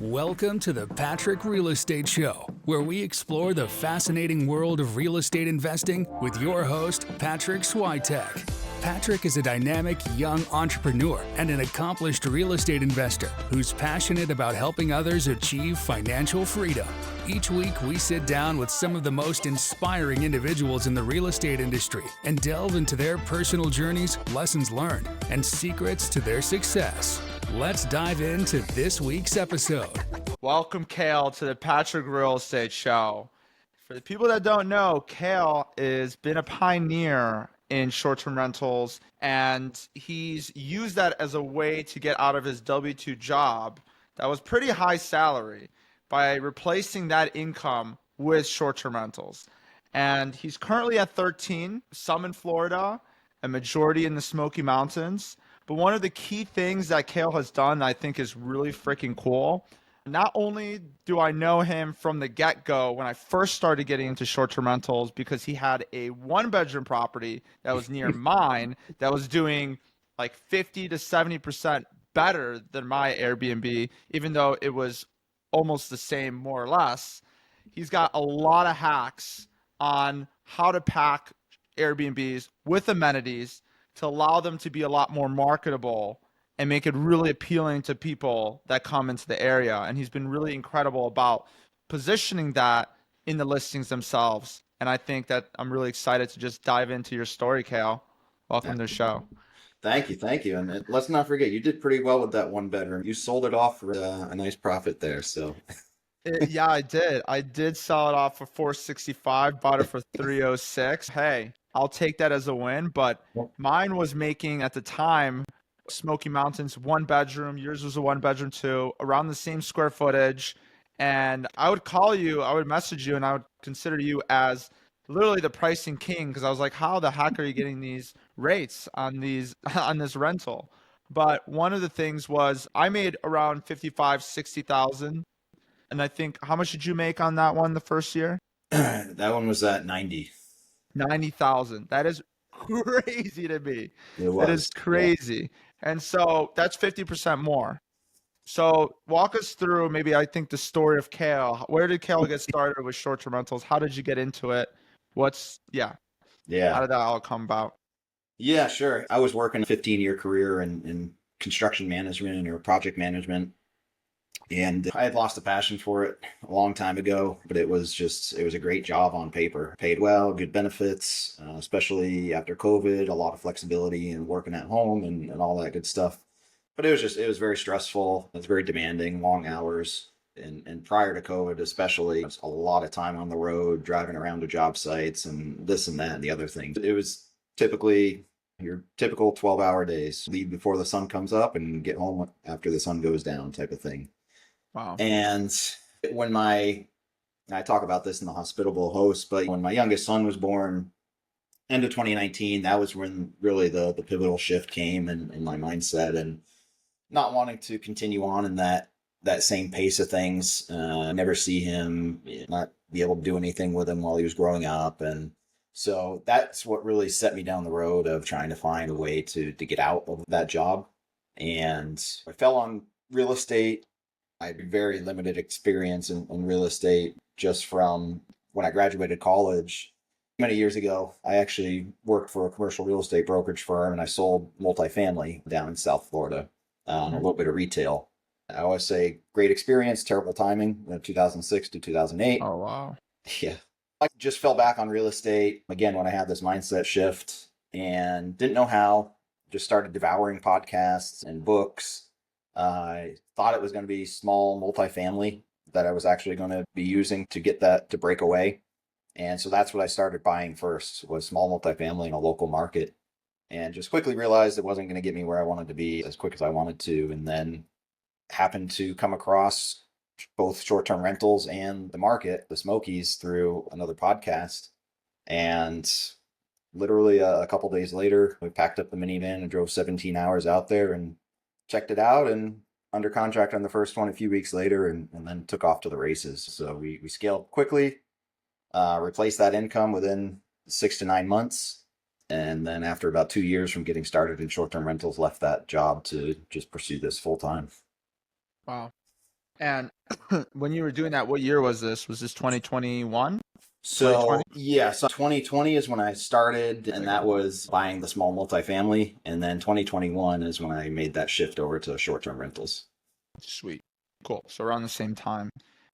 Welcome to the Patrick Real Estate Show, where we explore the fascinating world of real estate investing with your host, Patrick Switek. Patrick is a dynamic young entrepreneur and an accomplished real estate investor who's passionate about helping others achieve financial freedom. Each week, we sit down with some of the most inspiring individuals in the real estate industry and delve into their personal journeys, lessons learned, and secrets to their success. Let's dive into this week's episode. Welcome, Kale, to the Patrick Real Estate Show. For the people that don't know, Kale has been a pioneer in short-term rentals, and he's used that as a way to get out of his W-2 job that was pretty high salary by replacing that income with short-term rentals. And he's currently at 13, some in Florida, a majority in the Smoky Mountains. But one of the key things that Kale has done that I think is really freaking cool, not only do I know him from the get-go when I first started getting into short-term rentals because he had a one-bedroom property that was near mine that was doing like 50 to 70% better than my Airbnb, even though it was almost the same more or less. He's got a lot of hacks on how to pack Airbnbs with amenities to allow them to be a lot more marketable and make it really appealing to people that come into the area. And he's been really incredible about positioning that in the listings themselves. And I think that I'm really excited to just dive into your story, Kale. Welcome to the show. Thank you. And let's not forget, you did pretty well with that one bedroom. You sold it off for a nice profit there. So yeah, I did. I did sell it off for $465, bought it for $306. Hey, I'll take that as a win. But mine was making at the time, Smoky Mountains, one bedroom. Yours was a one bedroom too, around the same square footage. And I would call you, I would message you, and I would consider you as literally the pricing king, because I was like, how the heck are you getting these rates on this rental? But one of the things was I made around 55, 60,000. And I think, how much did you make on that one the first year? That one was at 90,000. That is crazy to me. That is crazy. Yeah. And so that's 50% more. So walk us through maybe, I think, the story of Kale. Where did Kale get started with short-term rentals? How did you get into it? How did that all come about? Yeah, sure. I was working a 15-year career in construction management or project management. And I had lost the passion for it a long time ago, but it was a great job on paper. Paid well, good benefits, especially after COVID, a lot of flexibility and working at home and all that good stuff. But it was very stressful. It was very demanding, long hours. And prior to COVID, especially, it was a lot of time on the road, driving around to job sites and this and that and the other things. It was typically your typical 12-hour days. Leave before the sun comes up and get home after the sun goes down type of thing. Wow. And I talk about this in the Hospitable Host, but when my youngest son was born, end of 2019, that was when really the pivotal shift came in my mindset and not wanting to continue on in that same pace of things, never see him, not be able to do anything with him while he was growing up. And so that's what really set me down the road of trying to find a way to get out of that job. And I fell on real estate. I had very limited experience in real estate just from when I graduated college. Many years ago, I actually worked for a commercial real estate brokerage firm, and I sold multifamily down in South Florida, a little bit of retail. I always say great experience, terrible timing, 2006 to 2008. Oh, wow. Yeah. I just fell back on real estate, again, when I had this mindset shift and didn't know how, just started devouring podcasts and books. I thought it was going to be small multifamily that I was actually going to be using to get that to break away. And so that's what I started buying first, was small multifamily in a local market, and just quickly realized it wasn't going to get me where I wanted to be as quick as I wanted to. And then happened to come across both short-term rentals and the market, the Smokies, through another podcast. And literally a couple days later, we packed up the minivan and drove 17 hours out there and checked it out, and under contract on the first one a few weeks later, and then took off to the races. So we scaled quickly, replaced that income within 6 to 9 months. And then after about 2 years from getting started in short-term rentals, left that job to just pursue this full time. Wow. And when you were doing that, what year was this? Was this 2021? So 2020? yeah, so 2020 is when I started, and that was buying the small multifamily. And then 2021 is when I made that shift over to short-term rentals. Sweet. Cool. So around the same time.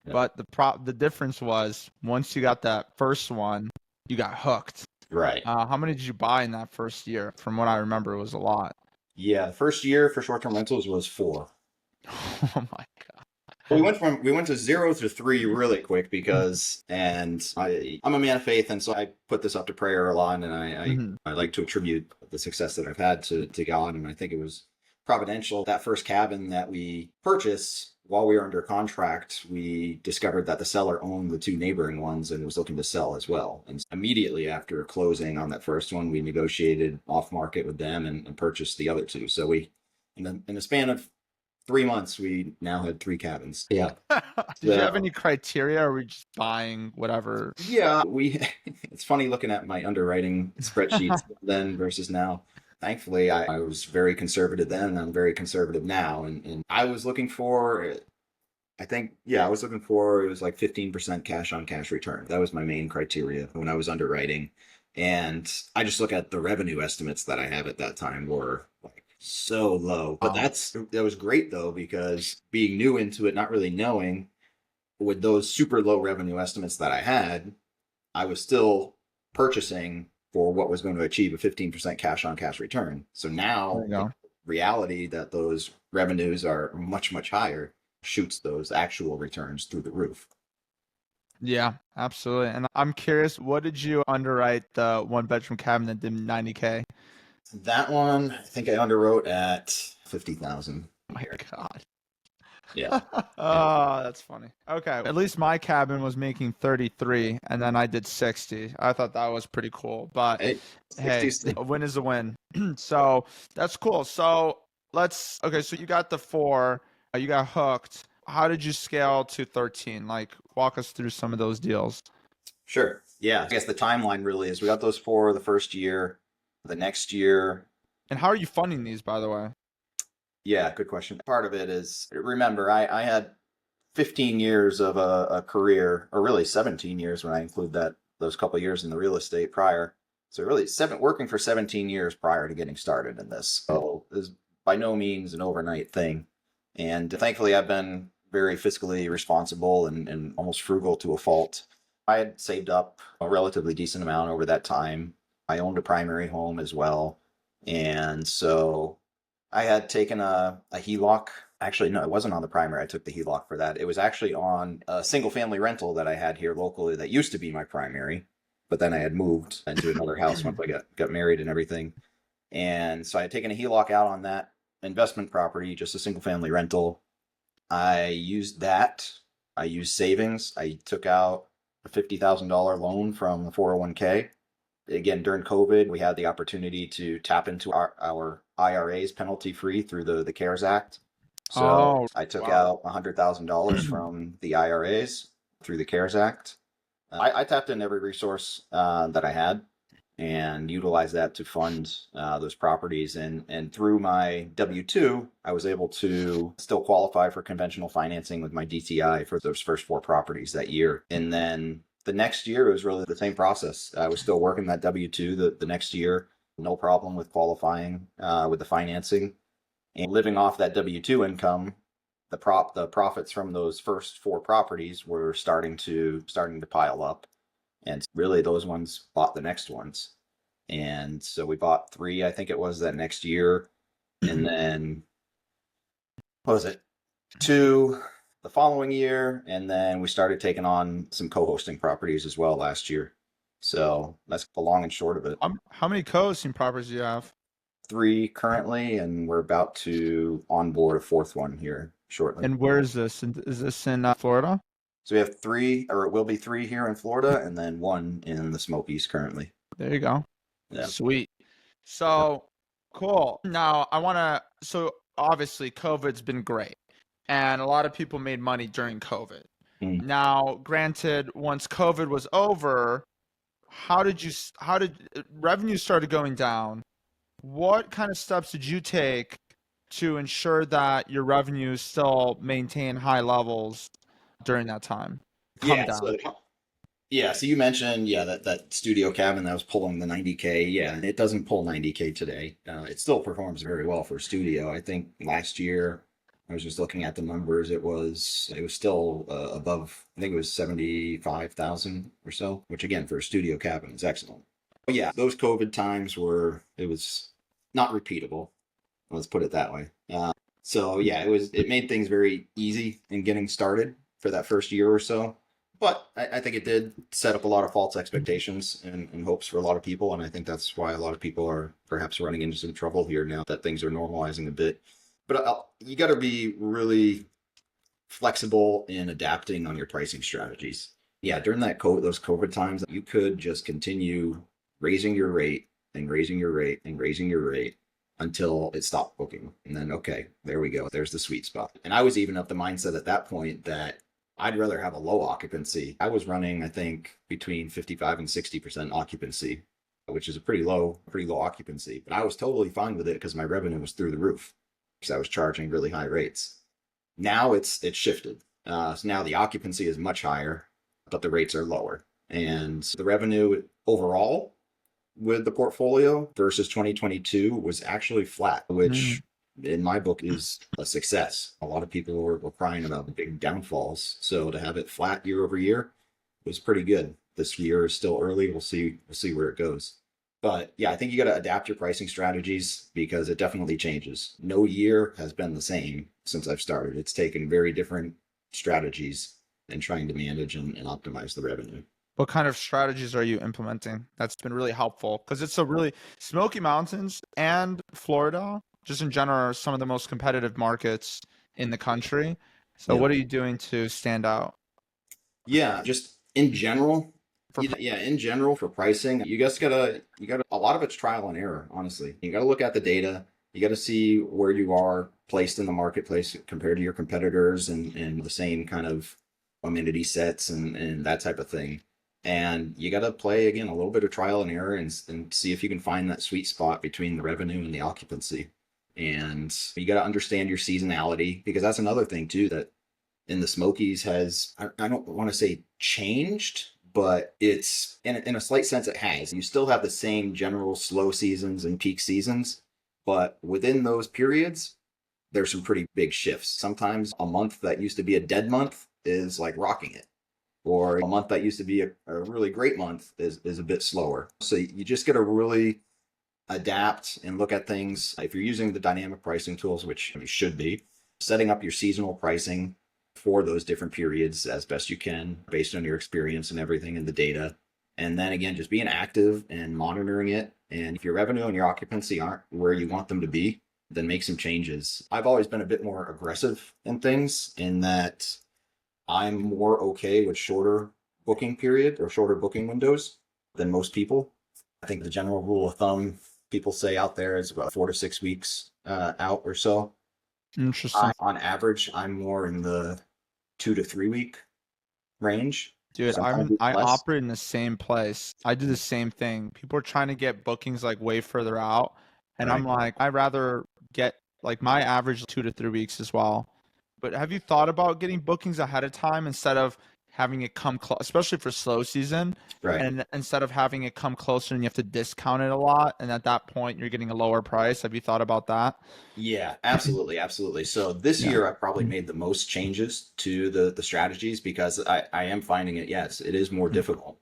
Yeah. But the difference was once you got that first one, you got hooked. Right. How many did you buy in that first year? From what I remember, it was a lot. Yeah, the first year for short-term rentals was 4. Oh my God. We went to 0 to 3 really quick because, and I'm a man of faith, and so I put this up to prayer a lot, and I like to attribute the success that I've had to God, and I think it was providential. That first cabin that we purchased, while we were under contract, we discovered that the seller owned the 2 neighboring ones and was looking to sell as well. And immediately after closing on that first one, we negotiated off market with them and purchased the other 2. So we, in the span of 3 months, we now had 3 cabins. Yeah. Did you have any criteria, or were we just buying whatever? Yeah, it's funny looking at my underwriting spreadsheets then versus now. Thankfully, I was very conservative then, and I'm very conservative now. And I was looking for, I was looking for, it was like 15% cash on cash return. That was my main criteria when I was underwriting. And I just look at the revenue estimates that I have at that time were like so low. But that was great though, because being new into it, not really knowing, with those super low revenue estimates that I had, I was still purchasing for what was going to achieve a 15% cash on cash return. So now the reality that those revenues are much, much higher shoots those actual returns through the roof. Yeah, absolutely. And I'm curious, what did you underwrite the 1-bedroom cabin that did $90K? That one, I think I underwrote at $50,000. Oh my God. Yeah. Oh, that's funny. Okay. At least my cabin was making 33 and then I did 60. I thought that was pretty cool. But hey, a win is a win. So that's cool. So so you got the 4, you got hooked. How did you scale to 13? Like, walk us through some of those deals. Sure. Yeah. I guess the timeline really is we got those 4 the first year, the next year. And how are you funding these, by the way? Yeah, good question. Part of it is, remember, I had 15 years of a career, or really 17 years when I include those couple of years in the real estate prior. So really working for 17 years prior to getting started in this. So it was by no means an overnight thing. And thankfully, I've been very fiscally responsible and almost frugal to a fault. I had saved up a relatively decent amount over that time. I owned a primary home as well. And so I had taken a HELOC. Actually, no, it wasn't on the primary. I took the HELOC for that. It was actually on a single family rental that I had here locally that used to be my primary, but then I had moved into another house once I got married and everything. And so I had taken a HELOC out on that investment property, just a single family rental. I used that. I used savings. I took out a $50,000 loan from the 401k. Again, during COVID, we had the opportunity to tap into our IRAs penalty free through the CARES Act. So I took out $100,000 from the IRAs through the CARES Act. I tapped in every resource that I had and utilized that to fund those properties. And through my W-2, I was able to still qualify for conventional financing with my DTI for those first 4 properties that year. And then the next year, it was really the same process. I was still working that W-2 the next year, no problem with qualifying with the financing. And living off that W-2 income, the profits from those first 4 properties were starting to pile up. And really those ones bought the next ones. And so we bought 3, I think it was, that next year. And then, what was it? 2 the following year. And then we started taking on some co-hosting properties as well last year. So that's the long and short of it. How many co-hosting properties do you have? 3 currently, and we're about to onboard a 4th one here shortly. And where is this? Is this in Florida? So we have 3, or it will be 3 here in Florida, and then 1 in the Smokies currently. There you go. Yeah. Sweet. So cool. Now so obviously COVID's been great, and a lot of people made money during COVID. Now, granted, once COVID was over, how did revenue started going down? What kind of steps did you take to ensure that your revenues still maintain high levels during that time? Come Yeah. down. So you mentioned, that studio cabin that was pulling the 90K. Yeah, and it doesn't pull 90K today. It still performs very well for a studio. I think last year, I was just looking at the numbers. It was still above. I think it was 75,000 or so, which again for a studio cabin is excellent. But yeah, those COVID times it was not repeatable. Let's put it that way. So yeah, it made things very easy in getting started for that first year or so. But I think it did set up a lot of false expectations and hopes for a lot of people, and I think that's why a lot of people are perhaps running into some trouble here now that things are normalizing a bit. But you got to be really flexible in adapting on your pricing strategies. Yeah, during those COVID times, you could just continue raising your rate and raising your rate and raising your rate until it stopped booking. And then, okay, there we go. There's the sweet spot. And I was even of the mindset at that point that I'd rather have a low occupancy. I was running, I think, between 55 and 60% occupancy, which is a pretty low occupancy. But I was totally fine with it because my revenue was through the roof because I was charging really high rates. Now it's shifted. So now the occupancy is much higher, but the rates are lower. And the revenue overall with the portfolio versus 2022 was actually flat, which in my book is a success. A lot of people were crying about the big downfalls. So to have it flat year over year was pretty good. This year is still early. We'll see where it goes. But yeah, I think you got to adapt your pricing strategies because it definitely changes. No year has been the same since I've started. It's taken very different strategies and trying to manage and optimize the revenue. What kind of strategies are you implementing? That's been really helpful because it's a really Smoky Mountains and Florida, just in general, are some of the most competitive markets in the country. So what are you doing to stand out? Yeah, just in general. In general for pricing, you gotta a lot of it's trial and error, honestly. You gotta look at the data. You gotta see where you are placed in the marketplace compared to your competitors and the same kind of amenity sets and that type of thing. And you gotta play again a little bit of trial and error and see if you can find that sweet spot between the revenue and the occupancy. And you gotta understand your seasonality because that's another thing too that in the Smokies has I don't want to say changed, but it's in a slight sense it has. You still have the same general slow seasons and peak seasons, but within those periods, there's some pretty big shifts. Sometimes a month that used to be a dead month is like rocking it, or a month that used to be a really great month is a bit slower. So you just got to really adapt and look at things. If you're using the dynamic pricing tools, which you should be, setting up your seasonal pricing for those different periods as best you can based on your experience and everything in the data. And then again, just being active and monitoring it. And if your revenue and your occupancy aren't where you want them to be, then make some changes. I've always been a bit more aggressive in things in that I'm more okay with shorter booking period or shorter booking windows than most people. I think the general rule of thumb people say out there is about 4 to 6 weeks out or so. Interesting. On average, I'm more in the 2 to 3 week range. Dude, Sometimes I less. operate in the same place. I do the same thing. People are trying to get bookings like way further out, and Right. I'm like, I'd rather get like my average 2 to 3 weeks as well. But have you thought about getting bookings ahead of time instead of having it come close, especially for slow season, Right. and instead of having it come closer and you have to discount it a lot, and at that point you're getting a lower price? Have you thought about that? Yeah, absolutely, absolutely. So this year I probably made the most changes to the strategies because I am finding it, yes, it is more difficult.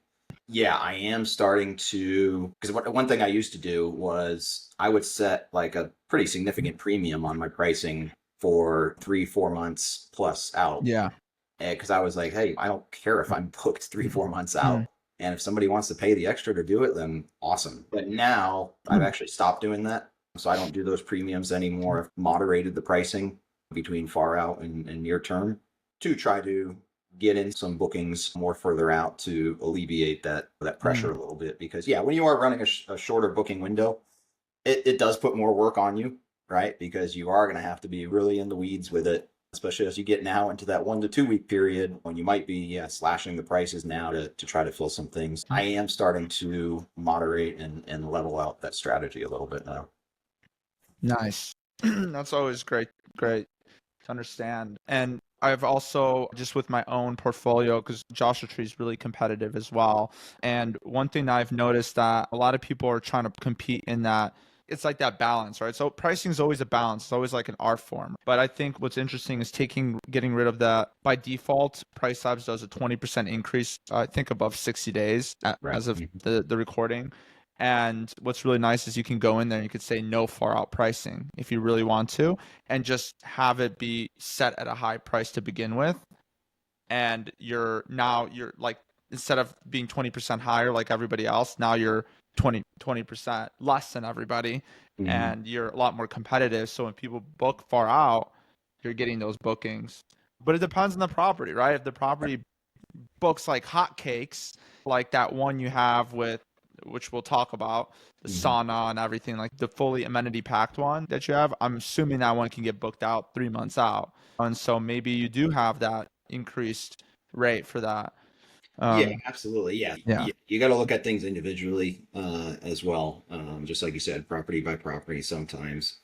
Yeah, I am starting to, because one thing I used to do was I would set like a pretty significant premium on my pricing for 3-4 months plus out. Yeah. Because I was like, hey, I don't care if I'm booked 3-4 months out. And if somebody wants to pay the extra to do it, then awesome. But now I've actually stopped doing that. So I don't do those premiums anymore. I've moderated the pricing between far out and near term to try to get in some bookings more further out to alleviate that pressure a little bit. Because yeah, when you are running a shorter booking window, it does put more work on you, right? Because you are going to have to be really in the weeds with it, especially as you get now into that 1 to 2 week period when you might be slashing the prices now to try to fill some things. I am starting to moderate and level out that strategy a little bit now. Nice. That's always great to understand. And I've also, just with my own portfolio, because Joshua Tree is really competitive as well. And one thing that I've noticed that a lot of people are trying to compete in that, it's like that balance, right? So pricing is always a balance. It's always like an art form. But I think what's interesting is getting rid of that. By default, Price Labs does a 20% increase, I think above 60 days as of the recording. And what's really nice is you can go in there and you could say no far out pricing if you really want to, and just have it be set at a high price to begin with. And you're like, instead of being 20% higher like everybody else, now you're 20% less than everybody, and you're a lot more competitive. So when people book far out, you're getting those bookings. But it depends on the property, right? If the property books like hotcakes, like that one you have with, which we'll talk about, the sauna and everything, like the fully amenity packed one that you have, I'm assuming that one can get booked out 3 months out. And so maybe you do have that increased rate for that. Yeah, absolutely. Yeah. Yeah. You got to look at things individually as well. Just like you said, property by property sometimes.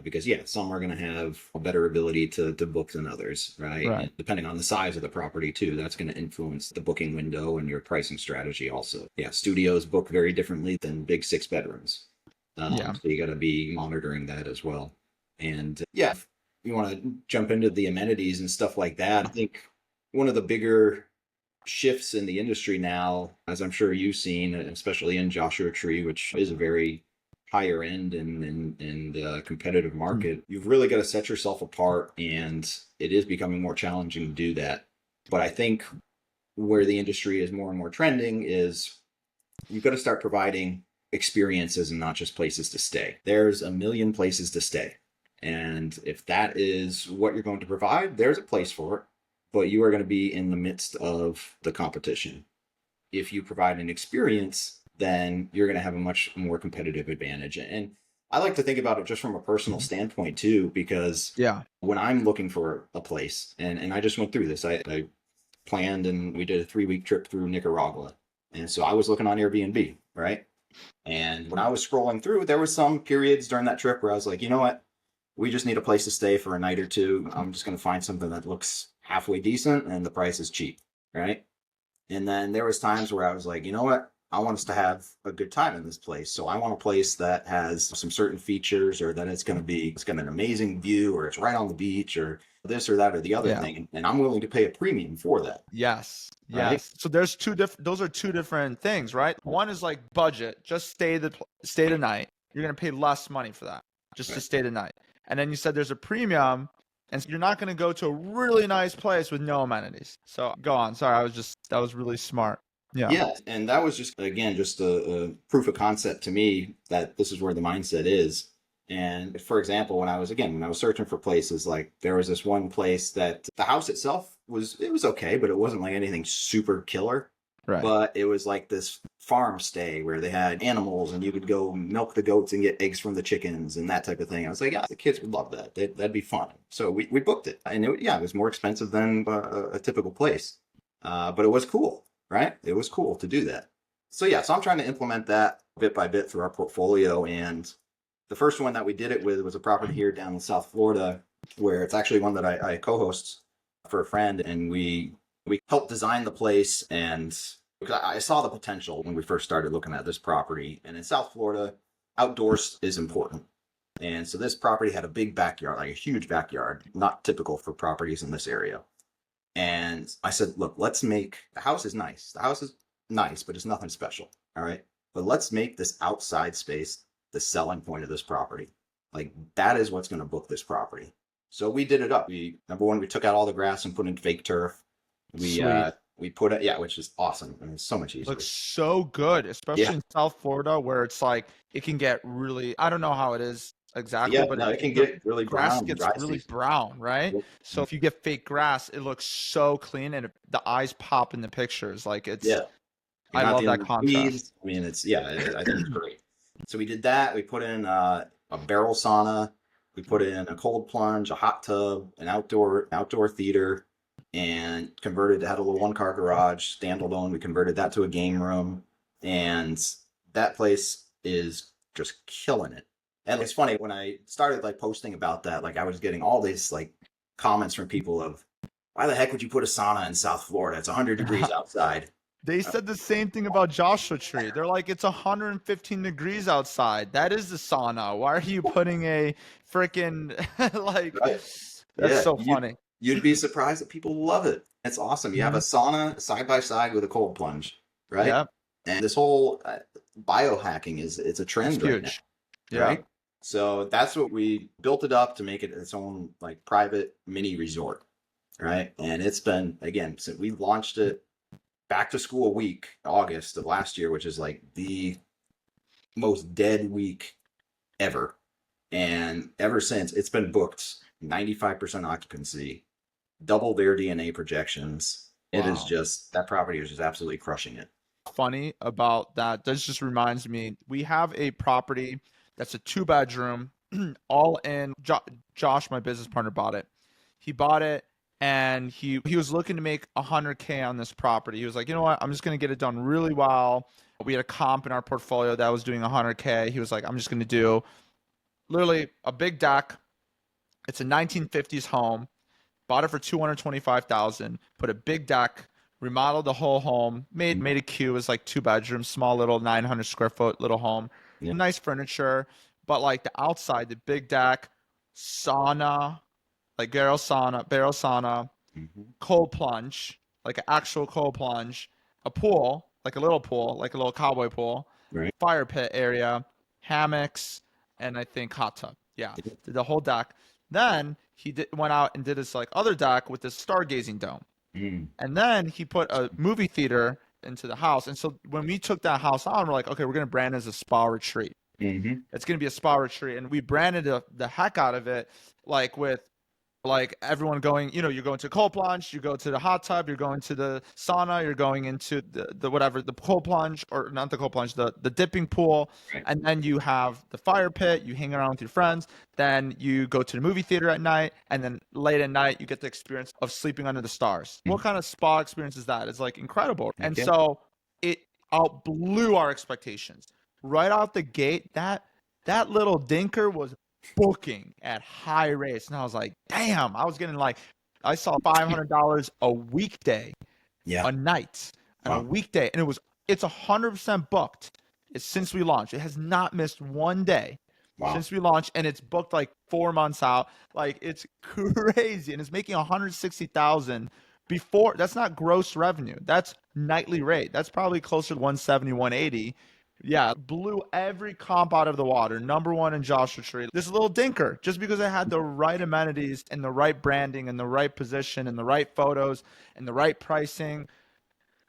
Because yeah, some are going to have a better ability to book than others, right? Right. And depending on the size of the property too, that's going to influence the booking window and your pricing strategy also. Yeah, studios book very differently than big 6 bedrooms. Yeah. So you got to be monitoring that as well. And yeah, if you want to jump into the amenities and stuff like that, I think one of the bigger shifts in the industry now, as I'm sure you've seen, especially in Joshua Tree, which is a very higher end and competitive market, you've really got to set yourself apart, and it is becoming more challenging to do that. But I think where the industry is more and more trending is you've got to start providing experiences and not just places to stay. There's a million places to stay. And if that is what you're going to provide, there's a place for it, but you are going to be in the midst of the competition. If you provide an experience, then you're going to have a much more competitive advantage. And I like to think about it just from a personal standpoint too, because when I'm looking for a place, and I just went through this, I planned and we did a 3-week trip through Nicaragua. And so I was looking on Airbnb, right? And when I was scrolling through, there was some periods during that trip where I was like, you know what? We just need a place to stay for a night or two. I'm just going to find something that looks halfway decent and the price is cheap, right? And then there was times where I was like, you know what? I want us to have a good time in this place. So I want a place that has some certain features, or that it's got an amazing view, or it's right on the beach, or this or that or the other thing. And I'm willing to pay a premium for that. Yes. Right? So there's those are two different things, right? One is like budget, just stay the night. You're going to pay less money for that just to stay the night. And then you said there's a premium, and so you're not going to go to a really nice place with no amenities. So go on. Sorry, that was really smart. Yeah. And that was just, again, just a proof of concept to me that this is where the mindset is. And for example, when I was searching for places, like there was this one place that the house itself was okay, but it wasn't like anything super killer. Right. But it was like this farm stay where they had animals and you could go milk the goats and get eggs from the chickens and that type of thing. I was like, yeah, the kids would love that. That'd be fun. So we booked it. And it was more expensive than a typical place. But it was cool, right? It was cool to do that. So I'm trying to implement that bit by bit through our portfolio. And the first one that we did it with was a property here down in South Florida, where it's actually one that I co-host for a friend. And we helped design the place, and I saw the potential when we first started looking at this property. And in South Florida, outdoors is important. And so this property had a big backyard, like a huge backyard, not typical for properties in this area. And I said, look, the house is nice. The house is nice, but it's nothing special. All right. But let's make this outside space the selling point of this property. Like, that is what's going to book this property. So we did it up. Number one, we took out all the grass and put in fake turf. We put it, which is awesome. I mean, it's so much easier. Looks so good, especially in South Florida, where it's like it can get really, I don't know how it is exactly, but it can get really grass brown. Gets really brown, right? Yep. So if you get fake grass, it looks so clean, and the eyes pop in the pictures. Like it's, I love that contrast. I mean, I think it's great. So we did that. We put in a barrel sauna. We put in a cold plunge, a hot tub, an outdoor theater, and converted. It had a little 1-car garage, standalone. We converted that to a game room, and that place is just killing it. And it's funny, when I started like posting about that, like I was getting all these like comments from people of, why the heck would you put a sauna in South Florida? It's 100 degrees outside. They said the same thing about Joshua Tree. They're like, it's 115 degrees outside. That is the sauna. Why are you putting a freaking like? Right. That's Yeah, so funny. You'd be surprised that people love it. It's awesome. You have a sauna side by side with a cold plunge, right? Yeah, And this whole biohacking it's a trend it's right huge. now, Yeah. right? So that's what we built it up to make it its own like private mini resort, right? And it's been, again, since we launched it back to school week, August of last year, which is like the most dead week ever. And ever since, it's been booked 95% occupancy, double their DNA projections. It is Wow. just, that property is just absolutely crushing it. Funny about that. This just reminds me, we have a property that's a 2-bedroom, all in. Josh, my business partner, bought it. He bought it and he was looking to make $100K on this property. He was like, you know what? I'm just going to get it done really well. We had a comp in our portfolio that was doing $100K. He was like, I'm just going to do literally a big deck. It's a 1950s home. Bought it for $225,000. Put a big deck. Remodeled the whole home. Made it cute. It was like 2 bedrooms, small little 900 square foot little home. Yeah. Nice furniture, but like the outside, the big deck, sauna, like barrel sauna, cold plunge, like an actual cold plunge, a pool, like a little cowboy pool, Right. fire pit area, hammocks, and I think hot tub. Yeah, did the whole deck. Then he went out and did this like other deck with this stargazing dome. And then he put a movie theater into the house. And so when we took that house on, we're like, okay, we're going to brand it as a spa retreat. It's going to be a spa retreat. And we branded the heck out of it, like with like everyone going, you know, you're going to cold plunge, you go to the hot tub, you're going to the sauna, you're going into the whatever, the cold plunge, or not the cold plunge, the dipping pool. Right. And then you have the fire pit, you hang around with your friends, then you go to the movie theater at night, and then late at night, you get the experience of sleeping under the stars. What kind of spa experience is that? It's like incredible. And so it outblew our expectations. Right out the gate, that little dinker was booking at high rates, and I was like, damn, I was getting like, I saw $500 a weekday, a night, and a weekday, and it's 100% booked. It's since we launched. It has not missed one day since we launched, and it's booked like 4 months out. Like, it's crazy, and it's making $160,000 before. That's not gross revenue. That's nightly rate. That's probably closer to 170, 180. Yeah, blew every comp out of the water. Number one in Joshua Tree. This little dinker, just because it had the right amenities and the right branding and the right position and the right photos and the right pricing.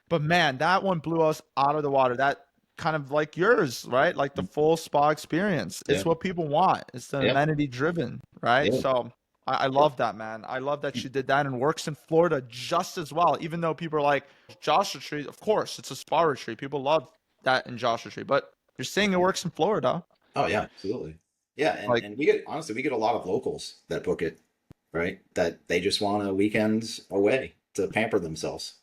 But man, that one blew us out of the water. That kind of like yours, right? Like the full spa experience. It's what people want. It's the amenity driven, right? So I love that, man. I love that you did that, and works in Florida just as well. Even though people are like, Joshua Tree, of course, it's a spa retreat. People love that in Joshua Tree, but you're saying it works in Florida. Oh yeah, absolutely. Yeah, and we get a lot of locals that book it, right? That they just want a weekend away to pamper themselves.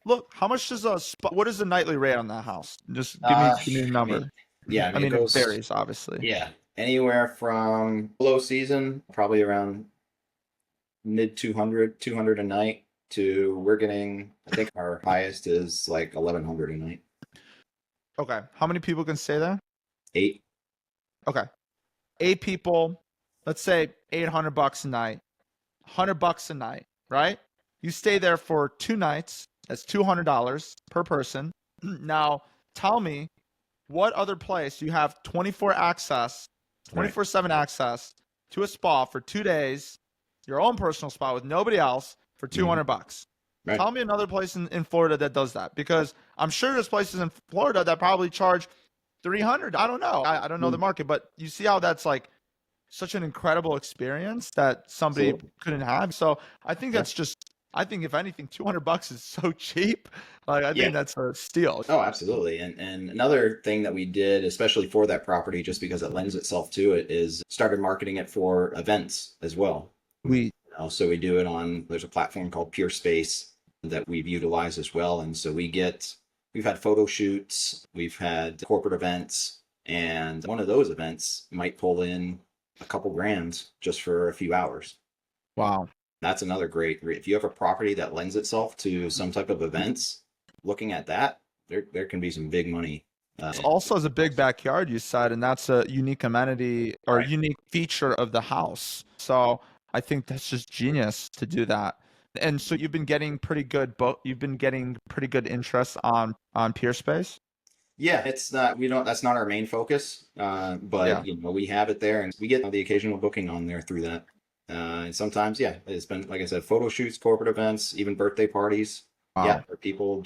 Look, how much does what is the nightly rate on that house? Just give me a number. I mean it varies, obviously. Yeah, anywhere from low season, probably around mid 200 a night, to we're getting, I think our highest is like 1,100 a night. Okay. How many people can stay there? 8. Okay. 8 people, let's say $800 a night, $100 a night, right? You stay there for 2 nights. That's $200 per person. Now, tell me, what other place you have 24/7 access to a spa for 2 days, your own personal spa with nobody else for $200? Right. Tell me another place in Florida that does that, because I'm sure there's places in Florida that probably charge $300. I don't know. I don't know the market, but you see how that's like such an incredible experience that somebody couldn't have. So I think that's just, I think if anything, $200 is so cheap. Like, I think that's a steal. Oh, absolutely. And another thing that we did, especially for that property, just because it lends itself to it, is started marketing it for events as well. So we do it on, there's a platform called Pure Space that we've utilized as well. And so we've had photo shoots, we've had corporate events, And one of those events might pull in a couple grand just for a few hours. Wow. That's another great, if you have a property that lends itself to some type of events, looking at that, there can be some big money. It also has a big backyard, you said, and that's a unique amenity or Right. unique feature of the house. So I think that's just genius to do that. And so you've been getting pretty good interest on Peer Space. Yeah, it's not, that's not our main focus, but we have it there and we get the occasional booking on there through that. And sometimes, it's been, like I said, photo shoots, corporate events, even birthday parties. Wow. Yeah, where people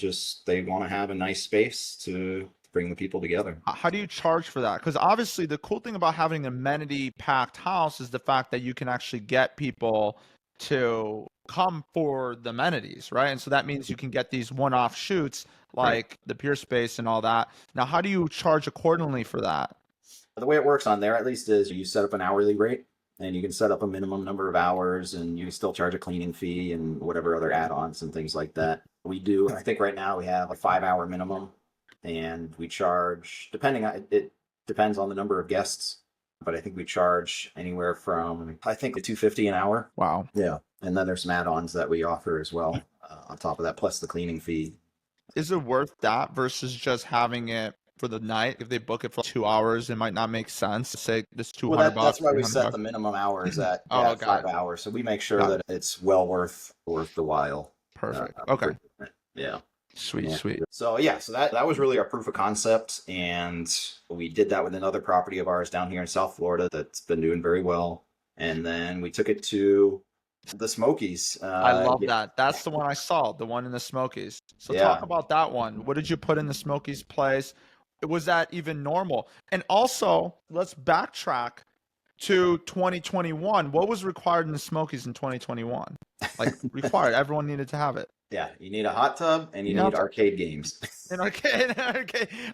they want to have a nice space to bring the people together. How do you charge for that? Because obviously the cool thing about having an amenity packed house is the fact that you can actually get people to come for the amenities, right? And so that means you can get these one-off shoots like the Peer Space and all that. Now, how do you charge accordingly for that? The way it works on there, at least, is you set up an hourly rate and you can set up a minimum number of hours and you can still charge a cleaning fee and whatever other add-ons and things like that. We do, I think right now we have a 5-hour minimum and we charge, it depends on the number of guests, but I think we charge anywhere from, I think, $250 an hour. Wow. Yeah. And then there's some add-ons that we offer as well on top of that, plus the cleaning fee. Is it worth that versus just having it for the night? If they book it for 2 hours, it might not make sense to say this $200 That's why we set $300. the minimum hours at 5 hours. So we make sure that it's well worth the while. Perfect. Okay. Yeah. Sweet. So so that was really our proof of concept, and we did that with another property of ours down here in South Florida that's been doing very well. And then we took it to the Smokies. I love that. That's the one I saw, the one in the Smokies. So talk about that one. What did you put in the Smokies place? Was that even normal? And also, let's backtrack to 2021. What was required in the Smokies in 2021? Like required, everyone needed to have it. Yeah, you need a hot tub and you need arcade games. Arcade.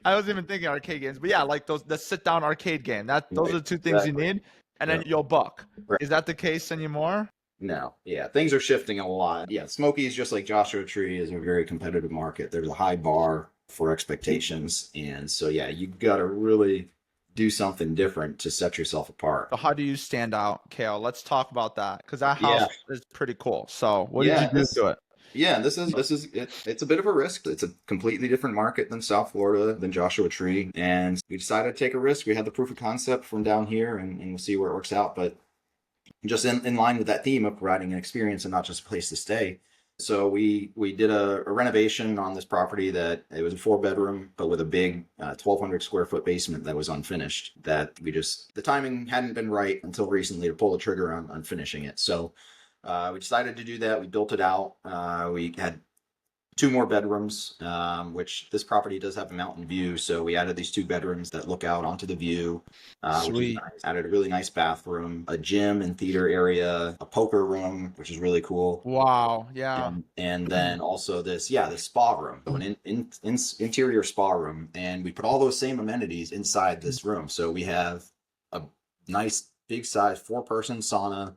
I wasn't even thinking arcade games, but like the sit-down arcade game. Those are the two things you need, and then you'll book. Right. Is that the case anymore? No. Yeah, things are shifting a lot. Yeah, Smokies, just like Joshua Tree, is a very competitive market. There's a high bar for expectations, and so you got to really do something different to set yourself apart. So how do you stand out, Kale? Let's talk about that, because that house is pretty cool. So what did you do to it? Yeah, this is it's a bit of a risk. It's a completely different market than South Florida, than Joshua Tree, and we decided to take a risk. We had the proof of concept from down here, and we'll see where it works out. But just in line with that theme of providing an experience and not just a place to stay. So we did a renovation on this property that it was a 4-bedroom, but with a big 1,200 square foot basement that was unfinished. That the timing hadn't been right until recently to pull the trigger on finishing it. So we decided to do that. We built it out. We had 2 more bedrooms, which this property does have a mountain view. So we added these 2 bedrooms that look out onto the view. Sweet. Nice. Added a really nice bathroom, a gym and theater area, a poker room, which is really cool. Wow. Yeah. And then also this spa room, an interior spa room. And we put all those same amenities inside this room. So we have a nice big size 4-person sauna,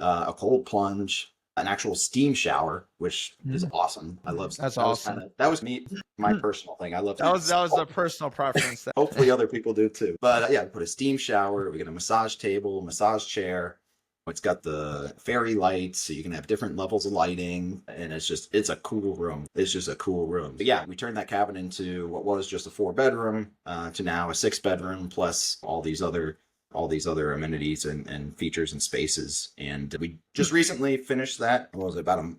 a cold plunge, an actual steam shower, which is awesome. I love that's awesome. That was my personal thing. I love that was a personal preference. Hopefully other people do too. But we put a steam shower. We got a massage table, massage chair. It's got the fairy lights, so you can have different levels of lighting, and it's a cool room. It's just a cool room. But we turned that cabin into what was just a 4-bedroom to now a 6-bedroom plus all these other amenities and features and spaces. And we just recently finished that. What was it, about a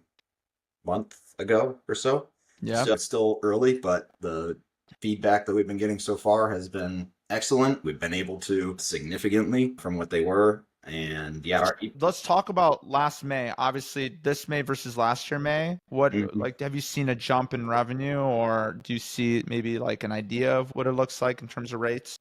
month ago or so? Yeah. So it's still early, but the feedback that we've been getting so far has been excellent. We've been able to significantly from what they were. And let's talk about last May. Obviously, this May versus last year May. What have you seen a jump in revenue, or do you see maybe like an idea of what it looks like in terms of rates?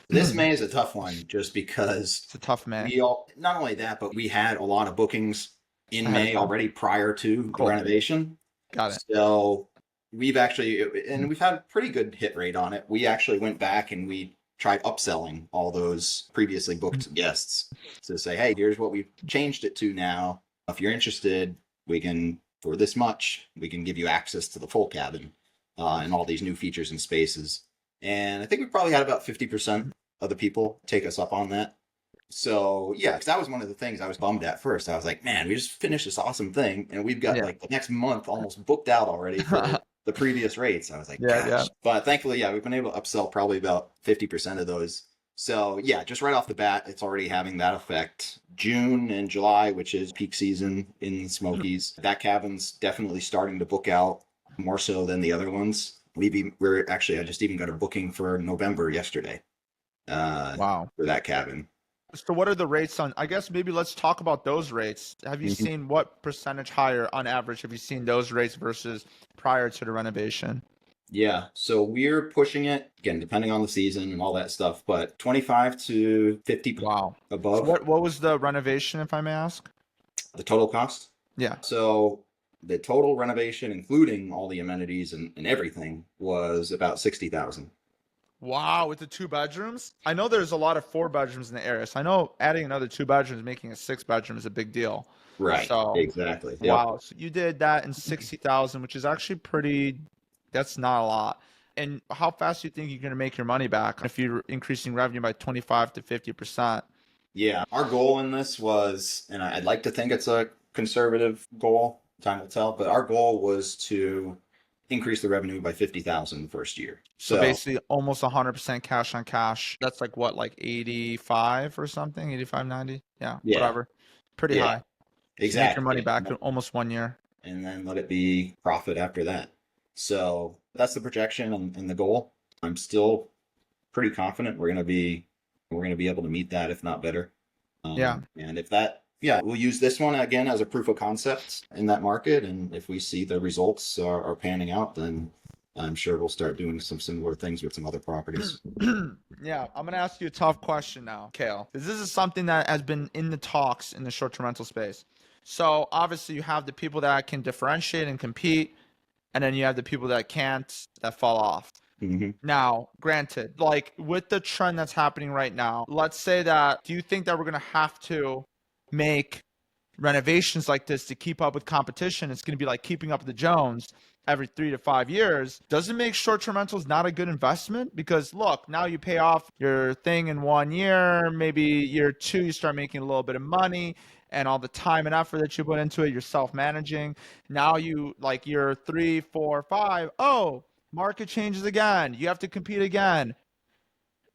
This May is a tough one just because it's a tough May. Not only that, but we had a lot of bookings in May already prior to the renovation. Got it. So we've had a pretty good hit rate on it. We actually went back and we tried upselling all those previously booked guests to say, hey, here's what we've changed it to now. If you're interested, for this much, we can give you access to the full cabin and all these new features and spaces. And I think we probably had about 50% other people take us up on that. So yeah, because that was one of the things I was bummed at first. I was like, man, we just finished this awesome thing, and we've got Yeah. like the next month almost booked out already for the previous rates. I was like, Yeah, yeah. gosh. But thankfully, yeah, we've been able to upsell probably about 50% of those. So yeah, just right off the bat, it's already having that effect. June and July, which is peak season in the Smokies, that cabin's definitely starting to book out more so than the other ones. We're actually, I just even got a booking for November yesterday. Wow. For that cabin. So what are the rates on, I guess maybe let's talk about those rates. Have you seen what percentage higher on average have you seen those rates versus prior to the renovation? Yeah, so we're pushing it again, depending on the season and all that stuff, but 25 to 50 Wow. above. So what was the renovation, if I may ask? The total cost. Yeah. So the total renovation, including all the amenities and everything, was about 60,000. Wow, with the 2 bedrooms? I know there's a lot of 4 bedrooms in the area. So I know adding another 2 bedrooms, making a 6 bedroom is a big deal. Right. So Exactly. wow. Yep. So you did that in 60,000, which is actually pretty, that's not a lot. And how fast do you think you're going to make your money back if you're increasing revenue by 25 to 50%? Yeah, our goal in this was, and I'd like to think it's a conservative goal, time will tell, but our goal was to increase the revenue by 50,000 the first year. So basically almost 100% cash on cash. That's like what, like 85 or something, 85, 90? Yeah, whatever. Pretty high. Exactly. Make your money back in almost 1 year. And then let it be profit after that. So that's the projection and the goal. I'm still pretty confident we're going to be able to meet that, if not better. Yeah. And if that, yeah, we'll use this one again as a proof of concept in that market. And if we see the results are panning out, then I'm sure we'll start doing some similar things with some other properties. Yeah, I'm going to ask you a tough question now, Kale. This is something that has been in the talks in the short-term rental space. So obviously you have the people that can differentiate and compete, and then you have the people that can't, that fall off. Mm-hmm. Now, granted, like with the trend that's happening right now, let's say that, do you think that we're going to have to make renovations like this to keep up with competition? It's going to be like keeping up with the Jones every 3 to 5 years. Does it make short-term rentals not a good investment? Because look, now you pay off your thing in 1 year, maybe year 2, you start making a little bit of money, and all the time and effort that you put into it, you're self-managing. Now you, like year 3, 4, 5, oh, market changes again. You have to compete again.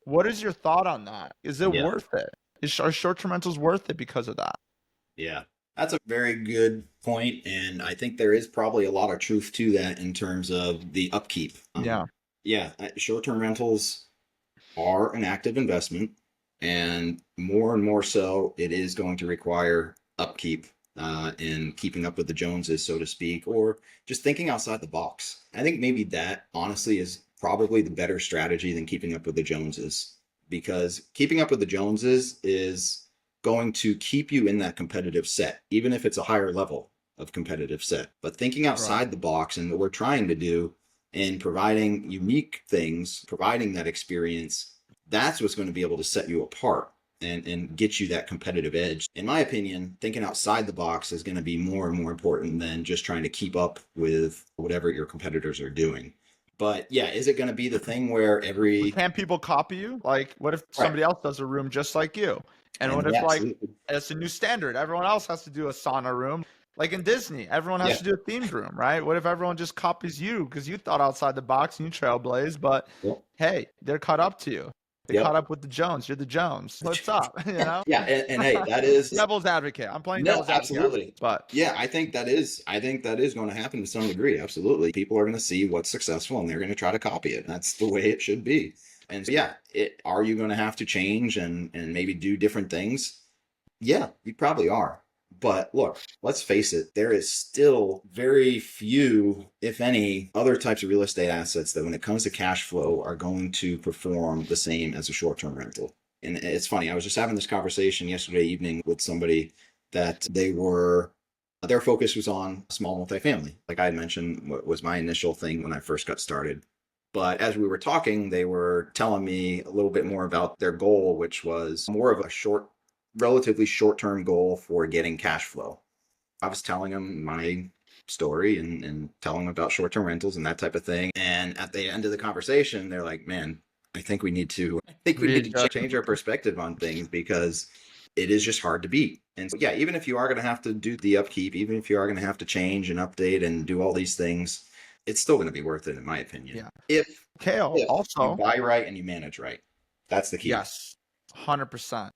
What is your thought on that? Is it worth it? Are short-term rentals worth it because of that? Yeah, that's a very good point, and I think there is probably a lot of truth to that in terms of the upkeep. Yeah, short-term rentals are an active investment, and more so, it is going to require upkeep in keeping up with the Joneses, so to speak, or just thinking outside the box. I think maybe that honestly is probably the better strategy than keeping up with the Joneses, because keeping up with the Joneses is going to keep you in that competitive set, even if it's a higher level of competitive set. But thinking outside the box, and what we're trying to do in providing unique things, providing that experience, that's what's going to be able to set you apart and get you that competitive edge. In my opinion, thinking outside the box is going to be more and more important than just trying to keep up with whatever your competitors are doing. But yeah, is it going to be the thing where Can't people copy you? Like, what if somebody else does a room just like you? And what if it's a new standard? Everyone else has to do a sauna room. Like in Disney, everyone has to do a themed room, right? What if everyone just copies you because you thought outside the box and you trailblaze, but hey, they're caught up to you. They caught up with the Jones. You're the Jones. What's up? You know? Yeah, and hey, that is devil's advocate. I'm playing devil's advocate. Absolutely. But yeah, I think that is going to happen to some degree. Absolutely. People are going to see what's successful and they're going to try to copy it. That's the way it should be. And so, yeah, are you going to have to change and maybe do different things? Yeah, you probably are. But look, let's face it, there is still very few, if any, other types of real estate assets that when it comes to cash flow are going to perform the same as a short-term rental. And it's funny, I was just having this conversation yesterday evening with somebody that their focus was on small multifamily. Like I had mentioned, what was my initial thing when I first got started. But as we were talking, they were telling me a little bit more about their goal, which was more of a relatively short-term goal for getting cash flow. I was telling them my story and telling them about short-term rentals and that type of thing. And at the end of the conversation, they're like, man, I think we need to change our perspective on things, because it is just hard to beat. And so, yeah, even if you are going to have to do the upkeep, even if you are going to have to change and update and do all these things, it's still going to be worth it, in my opinion. Yeah. If Kale, also you buy right and you manage right, that's the key. Yes, 100%,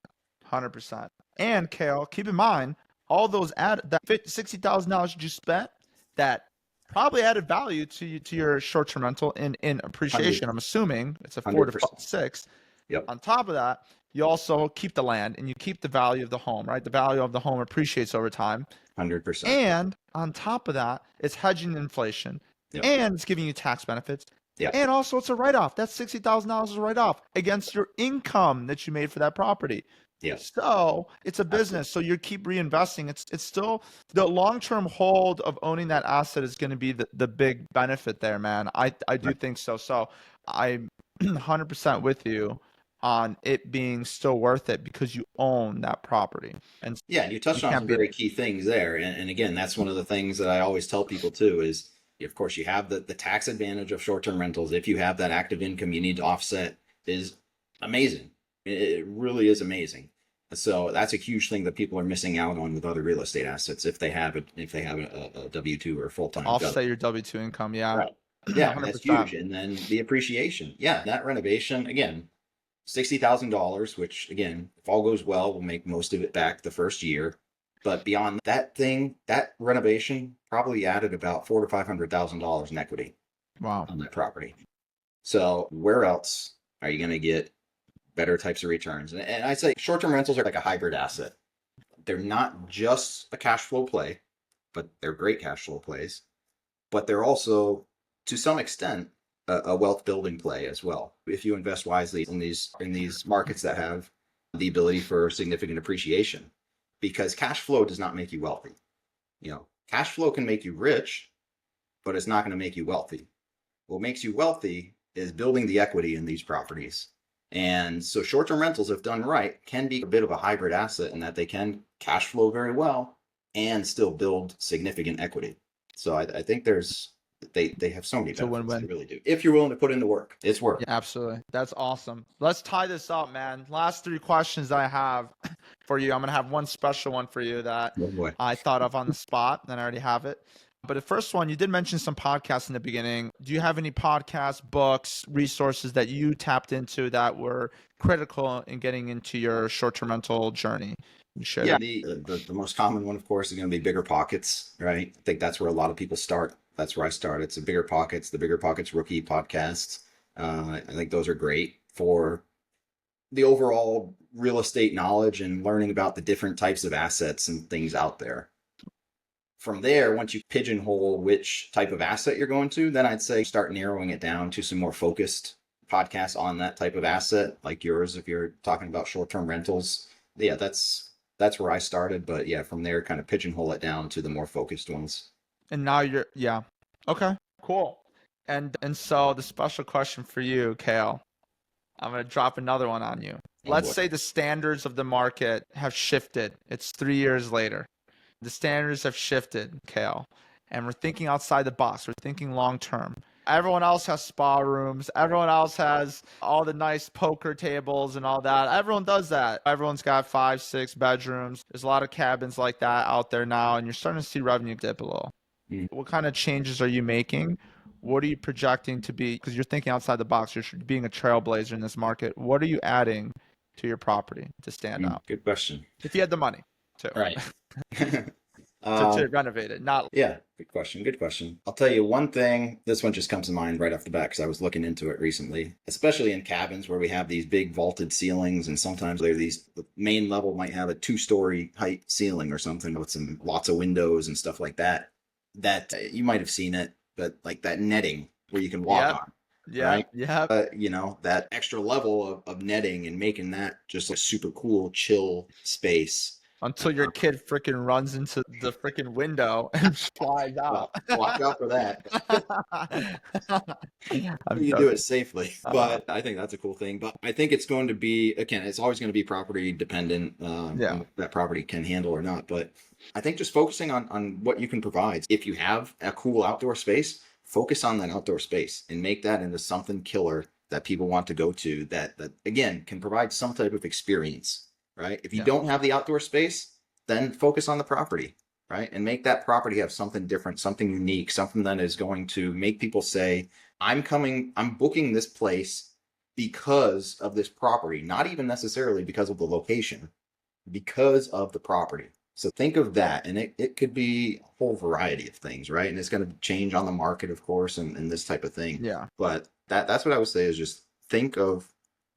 100%. And Kale, keep in mind all those that $60,000 you spent that probably added value to your short-term rental in appreciation. 100. I'm assuming it's a 4 to 100%. 6. Yep. On top of that, you also keep the land and you keep the value of the home, right? The value of the home appreciates over time. 100%. And on top of that, it's hedging inflation. Yep. And it's giving you tax benefits. Yeah. And also it's a write-off. That's $60,000 is a write-off against your income that you made for that property. Yeah. So it's a business. So you keep reinvesting. It's still the long-term hold of owning that asset is going to be the big benefit there, man. I do think so. So I'm 100% with you on it being still worth it because you own that property. And yeah, you touched on some very key things there. And again, that's one of the things that I always tell people too is, of course, you have the tax advantage of short-term rentals. If you have that active income you need to offset, is amazing. It really is amazing. So that's a huge thing that people are missing out on with other real estate assets if they have a W-2 or full-time offset job. Your W-2 income. Yeah. Right. Yeah, that's huge. And then the appreciation. Yeah, that renovation, again, $60,000, which again, if all goes well, we'll make most of it back the first year. But beyond that renovation probably added about $400,000 to $500,000 in equity. Wow. On that property. So where else are you going to get better types of returns? And I say short-term rentals are like a hybrid asset. They're not just a cash flow play, but they're great cash flow plays. But they're also, to some extent, a wealth building play as well. If you invest wisely in these markets that have the ability for significant appreciation. Because cash flow does not make you wealthy. Cash flow can make you rich, but it's not going to make you wealthy. What makes you wealthy is building the equity in these properties. And so short-term rentals, if done right, can be a bit of a hybrid asset in that they can cash flow very well and still build significant equity. So I think they have so many benefits. They really do. If you're willing to put in the work, it's worth it. Yeah, absolutely. That's awesome. Let's tie this up, man. Last 3 questions I have for you. I'm going to have one special one for you that I thought of on the spot, and I already have it. But the first one, you did mention some podcasts in the beginning. Do you have any podcasts, books, resources that you tapped into that were critical in getting into your short-term rental journey? Yeah, the most common one, of course, is going to be Bigger Pockets, right? I think that's where a lot of people start. That's where I started. It's the Bigger Pockets Rookie podcasts. I think those are great for the overall real estate knowledge and learning about the different types of assets and things out there. From there, once you pigeonhole which type of asset you're going to, then I'd say start narrowing it down to some more focused podcasts on that type of asset, like yours if you're talking about short-term rentals. Yeah, that's where I started. But yeah, from there, kind of pigeonhole it down to the more focused ones. And now okay, cool. And so the special question for you, Kale, I'm going to drop another one on you. Let's say the standards of the market have shifted. It's 3 years later. The standards have shifted, Kale, and we're thinking outside the box. We're thinking long term. Everyone else has spa rooms. Everyone else has all the nice poker tables and all that. Everyone does that. Everyone's got 5, 6 bedrooms. There's a lot of cabins like that out there now, and you're starting to see revenue dip a little. What kind of changes are you making? What are you projecting to be? Because you're thinking outside the box. You're being a trailblazer in this market. What are you adding to your property to stand out? Good question. If you had the money, too. Right. to renovate it, good question. I'll tell you one thing. This one just comes to mind right off the bat because I was looking into it recently, especially in cabins where we have these big vaulted ceilings, and sometimes the main level might have a 2-story height ceiling or something with lots of windows and stuff like that. That you might have seen it, but like that netting where you can walk on. Yeah. Right? Yeah. That extra level of netting and making that just a super cool, chill space. Until your kid freaking runs into the freaking window and flies out. Watch out for that. You do it safely. But I think that's a cool thing. But I think it's going to be, again, it's always going to be property dependent. That property can handle or not. But I think just focusing on what you can provide. If you have a cool outdoor space, focus on that outdoor space and make that into something killer that people want to go to that again can provide some type of experience, right? If you Yeah. don't have the outdoor space, then focus on the property, right? And make that property have something different, something unique, something that is going to make people say, I'm booking this place because of this property, not even necessarily because of the location, because of the property. So think of that, and it could be a whole variety of things, right? And it's going to change on the market, of course, and this type of thing. Yeah. But that's what I would say is just think of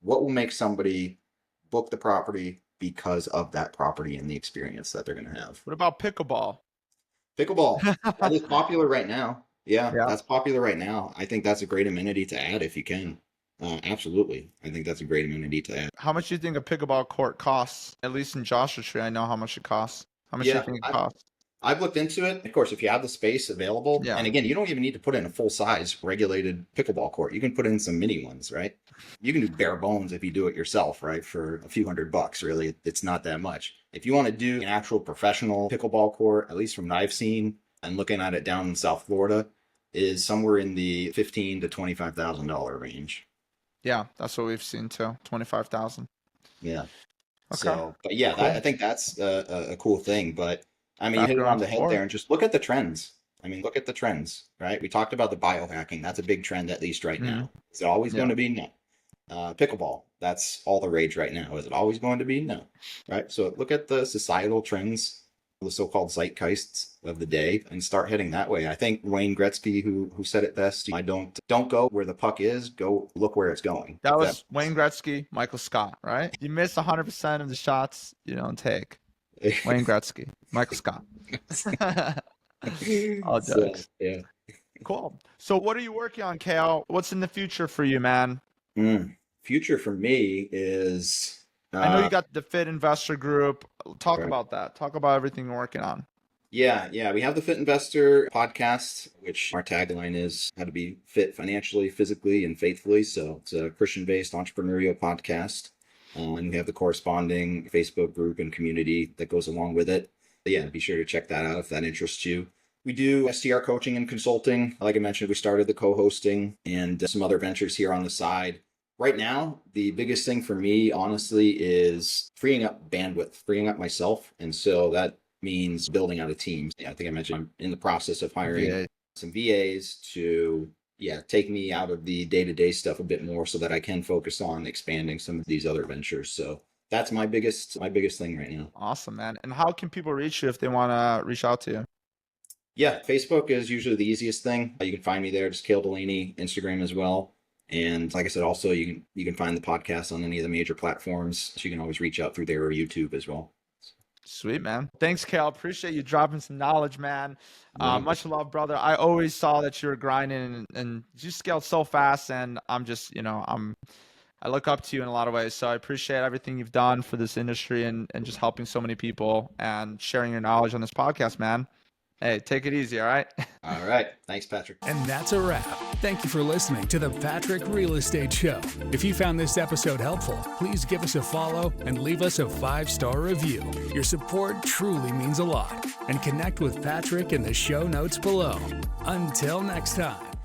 what will make somebody book the property because of that property and the experience that they're going to have. What about pickleball? Pickleball, that is popular right now. Yeah, Yeah. that's popular right now. I think that's a great amenity to add if you can. Absolutely. I think that's a great amenity to add. How much do you think a pickleball court costs? At least in Joshua Tree, I know how much it costs. How much do you think it costs? I've looked into it. Of course, if you have the space available, Yeah. and again, you don't even need to put in a full-size regulated pickleball court. You can put in some mini ones, right? You can do bare bones if you do it yourself, right? For a few $100, really. It's not that much. If you want to do an actual professional pickleball court, at least from what I've seen and looking at it down in South Florida, is somewhere in the $15,000 to $25,000 range. Yeah, that's what we've seen too. 25,000. Yeah. Okay. So, but yeah, Cool. I think that's a cool thing. But I mean, you hit it Background on the head sport. there, and just look at the trends. I mean, look at the trends, right? We talked about the biohacking. That's a big trend, at least right now. Is it always going to be? No. Pickleball, that's all the rage right now. Is it always going to be? No. Right? So look at the societal trends, the so-called zeitgeists of the day, and start heading that way. I think Wayne Gretzky, who said it best, I don't go where the puck is, go look where it's going. That was Wayne Gretzky, Michael Scott, right? You miss 100% of the shots you don't take. Wayne Gretzky, Michael Scott. All jokes. So, yeah. Cool. So what are you working on, Kale? What's in the future for you, man? Future for me is... I know you got the Fit Investor Group. Talk Right. about that. Talk about everything you're working on. Yeah. We have the Fit Investor podcast, which our tagline is how to be fit financially, physically, and faithfully. So it's a Christian-based entrepreneurial podcast. And we have the corresponding Facebook group and community that goes along with it. But yeah, be sure to check that out if that interests you. We do STR coaching and consulting. Like I mentioned, we started the co-hosting and some other ventures here on the side. Right now, the biggest thing for me, honestly, is freeing up bandwidth, freeing up myself. And so that means building out a team. Yeah, I think I mentioned I'm in the process of hiring some VAs to take me out of the day-to-day stuff a bit more so that I can focus on expanding some of these other ventures. So that's my biggest thing right now. Awesome, man. And how can people reach you if they want to reach out to you? Yeah, Facebook is usually the easiest thing. You can find me there, just Cale Delaney, Instagram as well. And like I said, also you can find the podcast on any of the major platforms. So you can always reach out through there or YouTube as well. Sweet, man. Thanks, Kale. Appreciate you dropping some knowledge, man. Much love, brother. I always saw that you were grinding and you scaled so fast. And I'm just, I look up to you in a lot of ways. So I appreciate everything you've done for this industry and just helping so many people and sharing your knowledge on this podcast, man. Hey, take it easy, all right? All right. Thanks, Patrick. And that's a wrap. Thank you for listening to the Patrick Real Estate Show. If you found this episode helpful, please give us a follow and leave us a 5-star review. Your support truly means a lot. And connect with Patrick in the show notes below. Until next time.